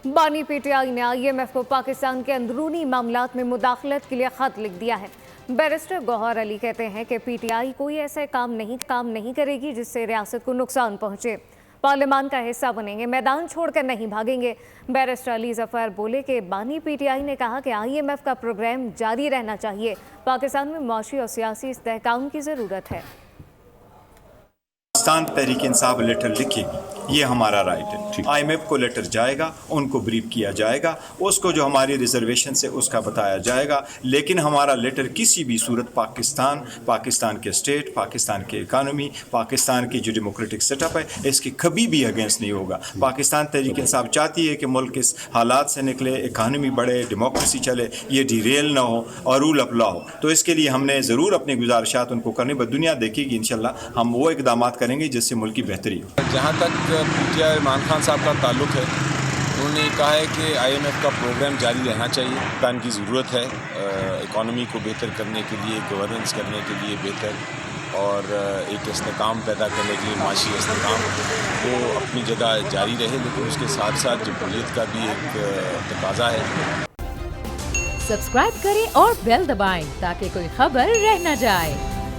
बानी पीटीआई ने IMF को पाकिस्तान के अंदरूनी मामलात में मुदाखलत के लिए खत लिख दिया है। बैरिस्टर गौहर अली कहते हैं कि पीटीआई कोई ऐसे काम नहीं करेगी जिससे रियासत को नुकसान पहुंचे। पार्लियामान का हिस्सा बनेंगे, मैदान छोड़कर नहीं भागेंगे। बैरिस्टर अली जफर बोले कि बानी पीटीआई ने कहा कि IMF का प्रोग्राम जारी रहना चाहिए। पाकिस्तान में मुआशी और सियासी इस्तेहकाम की ज़रूरत है। पाकिस्तान तहरीक इंसाफ लेटर लिखेगी, ये हमारा राइट है। IMF को लेटर जाएगा, उनको ब्रीफ किया जाएगा, उसको जो हमारी रिजर्वेशन से उसका बताया जाएगा, लेकिन हमारा लेटर किसी भी सूरत पाकिस्तान के स्टेट, पाकिस्तान की इकानमी, पाकिस्तान की जो डेमोक्रेटिक सेटअप है, इसके कभी भी अगेंस्ट नहीं होगा। पाकिस्तान तहरीक इंसाफ चाहती है कि मुल्क इस हालात से निकले, इकानमी बढ़े, डेमोक्रेसी चले, ये डिरेल ना हो और रूल ऑफ लॉ हो। तो इसके लिए हमने ज़रूर अपनी गुजारिशात उनको करनी, बट दुनिया देखेगी इंशाल्लाह हम वो इकदाम करेंगे जिससे मुल्क की बेहतरी हो। जहाँ तक पीटीआई इमरान खान साहब का ताल्लुक़ है, उन्होंने कहा है कि IMF का प्रोग्राम जारी रहना चाहिए। पाकिस्तान की ज़रूरत है इकॉनमी को बेहतर करने के लिए, गवर्नेंस करने के लिए बेहतर और एक इस्तेहकाम पैदा करने के लिए माशी इस्तेहकाम वो अपनी जगह जारी रहे, लेकिन उसके साथ साथ जमहूरियत का भी एक तकाजा है। सब्सक्राइब करें और बेल दबाएं ताकि कोई खबर रह न जाए।